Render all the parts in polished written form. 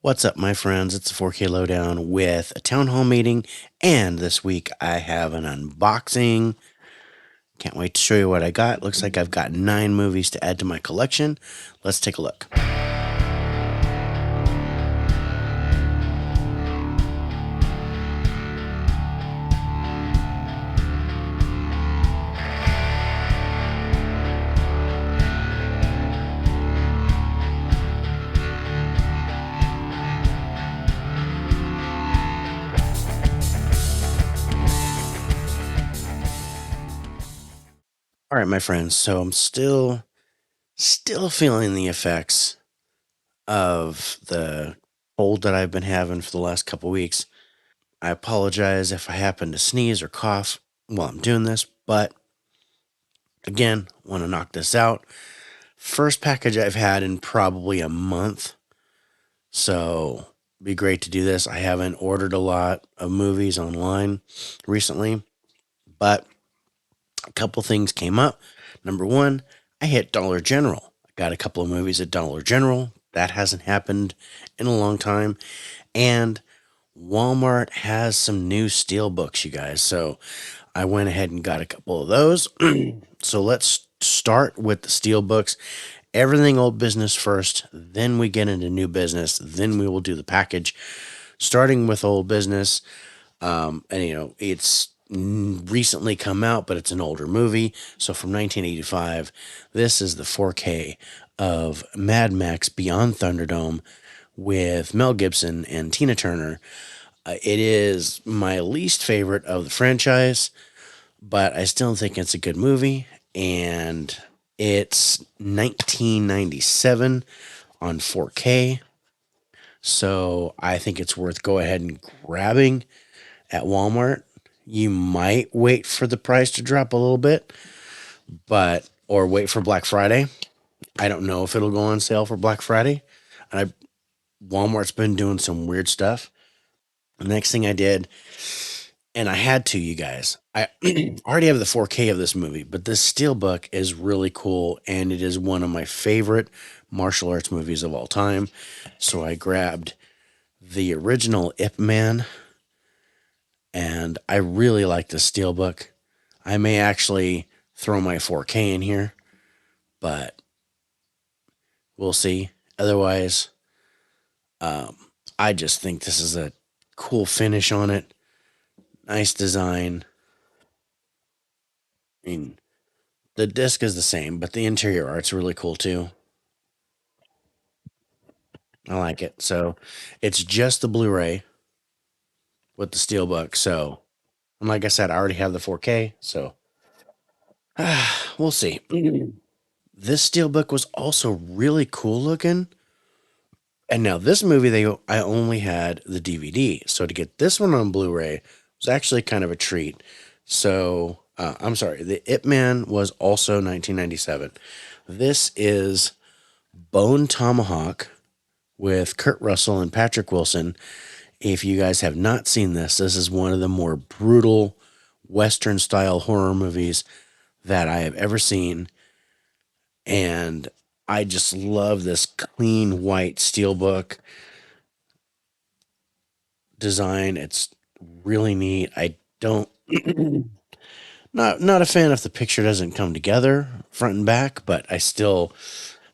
What's up, my friends? It's the 4K Lowdown with a town hall meeting, and this week I have an unboxing. Can't wait to show you what I got. Looks like I've got 9 movies to add to my collection. Let's take a look. All right, my friends. So I'm still feeling the effects of the cold that I've been having for the last couple weeks. I apologize if I happen to sneeze or cough while I'm doing this, but again, want to knock this out. First package I've had in probably a month. So it'd be great to do this. I haven't ordered a lot of movies online recently, but a couple things came up. Number one, I hit Dollar General. I got a couple of movies at Dollar General. That hasn't happened in a long time. And Walmart has some new steel books, you guys. So I went ahead and got a couple of those. So let's start with the steel books. Everything old business first, then we get into new business, then we will do the package. Starting with old business, and it's recently come out, but it's an older movie. So from 1985, this is the 4K of Mad Max Beyond Thunderdome with Mel Gibson and Tina Turner. It is my least favorite of the franchise, but I still think it's a good movie. And it's 1997 on 4K. So I think it's worth go ahead and grabbing at Walmart. You might wait for the price to drop a little bit, but or wait for Black Friday. I don't know if it'll go on sale for Black Friday. And Walmart's been doing some weird stuff. The next thing I did, and I had to, you guys. I already have the 4K of this movie, but this steelbook is really cool, and it is one of my favorite martial arts movies of all time. So I grabbed the original Ip Man, and I really like the steelbook. I may actually throw my 4K in here, but we'll see. Otherwise, I just think this is a cool finish on it. Nice design. I mean, the disc is the same, but the interior art's really cool too. I like it. So it's just the Blu-ray with the steelbook. So, and like I said, I already have the 4K. So we'll see. This steelbook was also really cool looking. And now this movie, I only had the DVD. So to get this one on Blu-ray was actually kind of a treat. So I'm sorry, the Ip Man was also 1997. This is Bone Tomahawk with Kurt Russell and Patrick Wilson. If you guys have not seen this, this is one of the more brutal Western style horror movies that I have ever seen. And I just love this clean white steelbook design. It's really neat. I don't not a fan if the picture doesn't come together front and back, but I still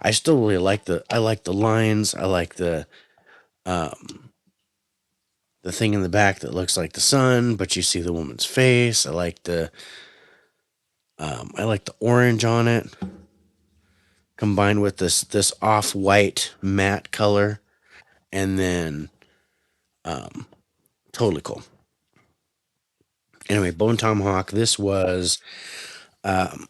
really like the lines. I like um the thing in the back that looks like the sun, but you see the woman's face. I like the orange on it combined with this off-white matte color, and then um totally cool. Anyway, Bone Tomahawk. This was um,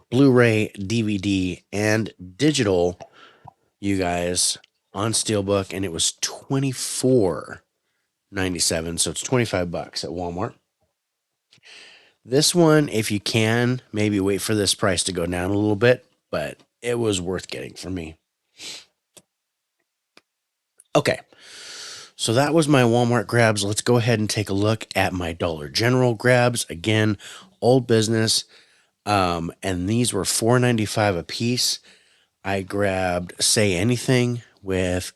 Blu-ray, DVD, and digital. You guys on Steelbook, and it was 24.97, so it's $25 at Walmart. This one, if you can, maybe wait for this price to go down a little bit, but it was worth getting for me. Okay, so that was my Walmart grabs. Let's go ahead and take a look at my Dollar General grabs. Again, old business. And these were $4.95 a piece. I grabbed Say Anything with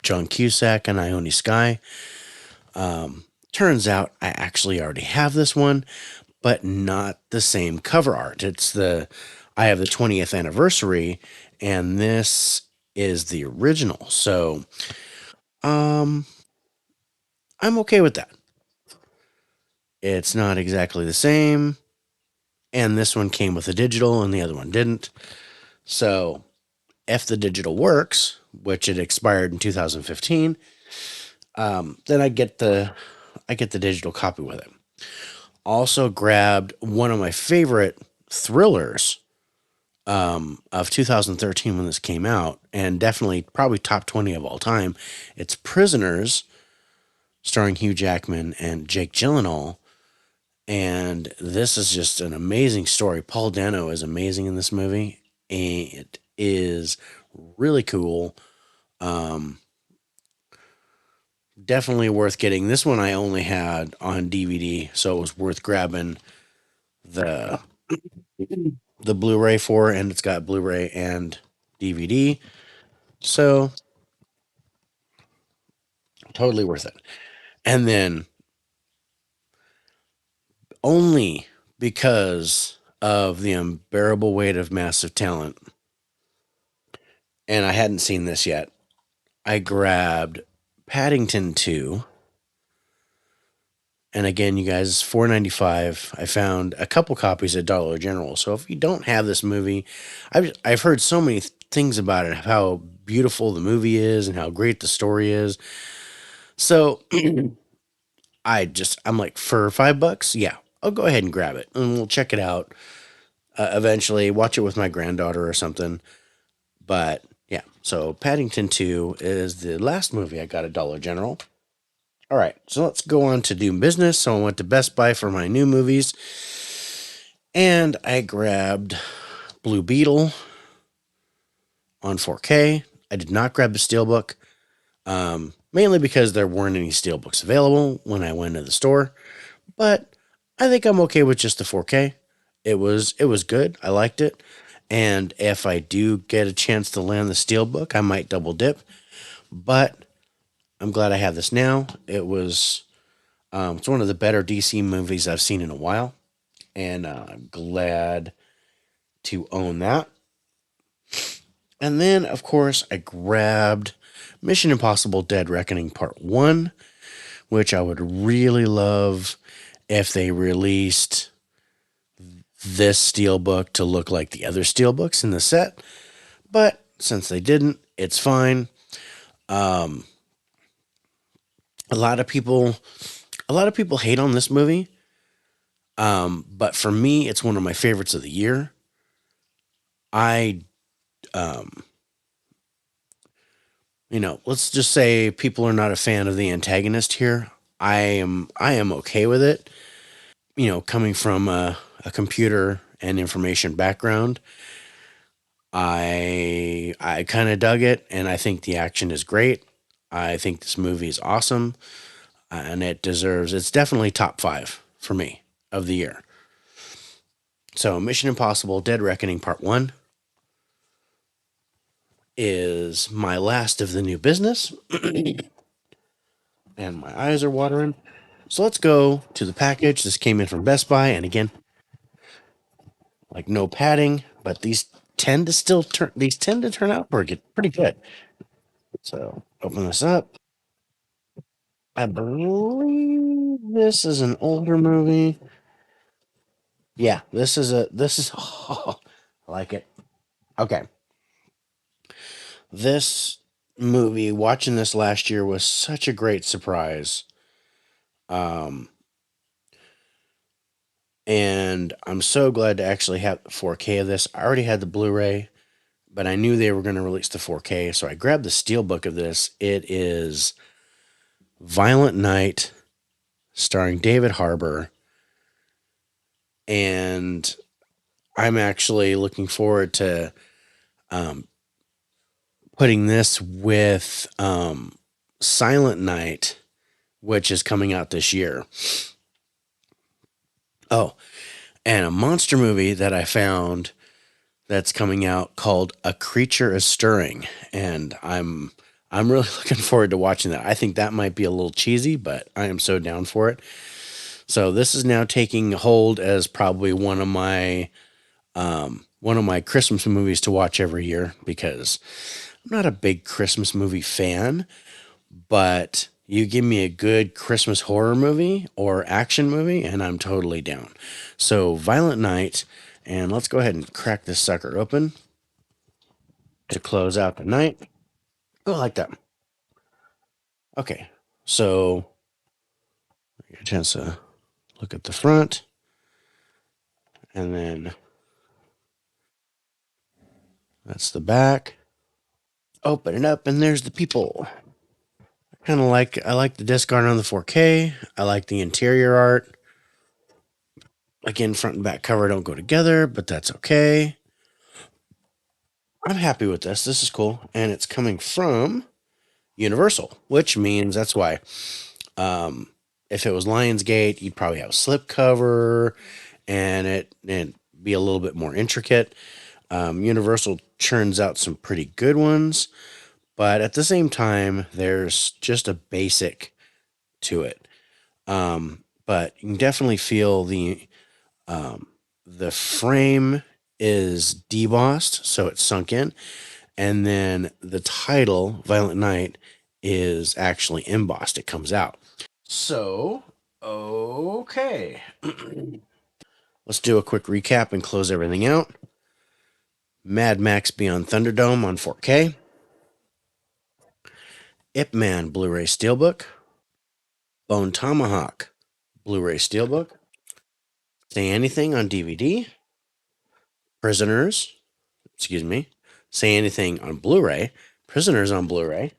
John Cusack and Ione Skye. Turns out I actually already have this one, but not the same cover art. I have the 20th anniversary, and this is the original. So, um, I'm okay with that. It's not exactly the same, and this one came with a digital, and the other one didn't. So, if the digital works, which it expired in 2015, then I get the digital copy with it. Also grabbed one of my favorite thrillers of 2013 when this came out, and definitely probably top 20 of all time. It's Prisoners, starring Hugh Jackman and Jake Gyllenhaal. And this is just an amazing story. Paul Dano is amazing in this movie. It is really cool. Um, Definitely worth getting. This one I only had on DVD, so it was worth grabbing the the Blu-ray for, and it's got Blu-ray and DVD. So totally worth it. And then only because of the unbearable weight of massive talent, and I hadn't seen this yet, I grabbed Paddington 2. And again, you guys, 4.95. I found a couple copies at Dollar General. So if you don't have this movie, I've heard so many things about it, how beautiful the movie is and how great the story is. So I'm like, for $5, yeah, I'll go ahead and grab it and we'll check it out eventually. Watch it with my granddaughter or something. But yeah, so Paddington 2 is the last movie I got at Dollar General. All right, so let's go on to do business. So I went to Best Buy for my new movies, and I grabbed Blue Beetle on 4K. I did not grab the Steelbook, mainly because there weren't any Steelbooks available when I went to the store. But I think I'm okay with just the 4K. It was good. I liked it, and if I do get a chance to land the Steelbook, I might double dip. But I'm glad I have this now. It's one of the better DC movies I've seen in a while, and I'm glad to own that. And then, of course, I grabbed Mission Impossible Dead Reckoning Part 1, which I would really love if they released this steelbook to look like the other steelbooks in the set. But since they didn't, it's fine. Um, a lot of people, a lot of people hate on this movie, but for me, it's one of my favorites of the year. I um, let's just say people are not a fan of the antagonist here. I am okay with it. Coming from a computer and information background, I kind of dug it, and I think the action is great. I think this movie is awesome, and it's definitely top five for me of the year. So, Mission Impossible: Dead Reckoning Part One is my last of the new business, and my eyes are watering. So let's go to the package. This came in from Best Buy, and again, like no padding, but these tend to turn out pretty good. So open this up. I believe this is an older movie. Yeah, oh, I like it. Okay. This movie, watching this last year was such a great surprise. Um and I'm so glad to actually have 4K of this. I already had the Blu-ray, but I knew they were going to release the 4K, so I grabbed the steelbook of this. It is Violent Night, starring David Harbour, and I'm actually looking forward to um, putting this with Silent Night, which is coming out this year. Oh, and a monster movie that I found that's coming out called A Creature is Stirring, and I'm really looking forward to watching that. I think that might be a little cheesy, but I am so down for it. So this is now taking hold as probably one of my Christmas movies to watch every year because I'm not a big Christmas movie fan, but you give me a good Christmas horror movie or action movie, and I'm totally down. So, Violent Night, and let's go ahead and crack this sucker open to close out the night. Oh, I like that. Okay, so get a chance to look at the front, and then that's the back. Open it up, and there's the people. I like the disc art on the 4K. I like the interior art. Again, front and back cover don't go together, but that's okay. I'm happy with this. This is cool. And it's coming from Universal, which means that's why. If it was Lionsgate, you'd probably have a slip cover and it'd be a little bit more intricate. Universal churns out some pretty good ones, but at the same time, there's just a basic to it. But you can definitely feel the frame is debossed, so it's sunk in, and then the title Violent Night is actually embossed. It comes out. So, okay. Let's do a quick recap and close everything out. Mad Max Beyond Thunderdome on 4K. Ip Man Blu-ray Steelbook. Bone Tomahawk Blu-ray Steelbook. Say Anything on DVD. Prisoners, excuse me. Say Anything on Blu-ray. Prisoners on Blu-ray.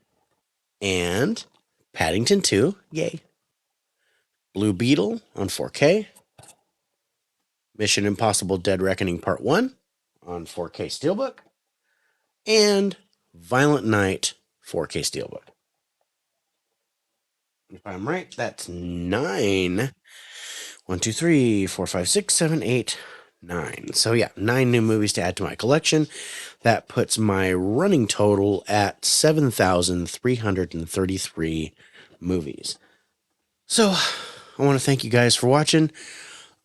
And Paddington 2, yay. Blue Beetle on 4K. Mission Impossible Dead Reckoning Part 1 on 4K Steelbook. And Violent Night 4K Steelbook. If I'm right, that's 9. 1, 2, 3, 4, 5, 6, 7, 8, 9. So yeah, 9 new movies to add to my collection. That puts my running total at 7,333 movies. So I want to thank you guys for watching.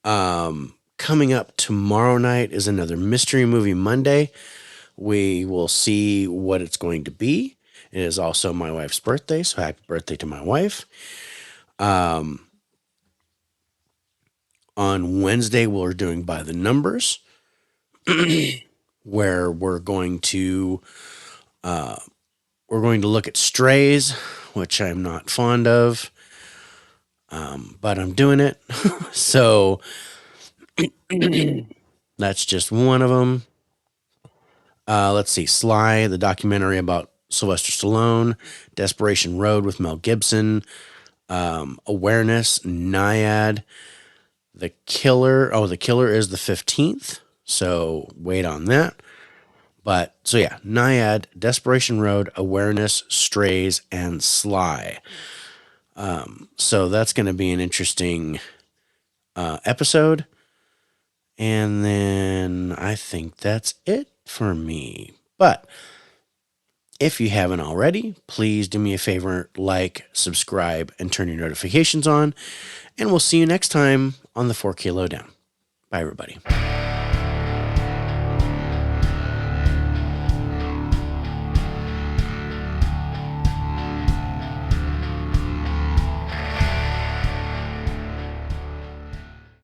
Coming up tomorrow night is another Mystery Movie Monday. We will see what it's going to be. It is also my wife's birthday, so happy birthday to my wife. On Wednesday, we're doing By the Numbers, where we're going to look at Strays, which I'm not fond of, but I'm doing it. So that's just one of them. Let's see, Sly, the documentary about Sylvester Stallone, Desperation Road with Mel Gibson, Awareness, Naiad, The Killer. Oh, The Killer is the 15th, so wait on that. But so yeah, Naiad, Desperation Road, Awareness, Strays, and Sly. So that's going to be an interesting episode. And then I think that's it for me. But if you haven't already, please do me a favor, like, subscribe, and turn your notifications on. And we'll see you next time on the 4K Lowdown. Bye, everybody.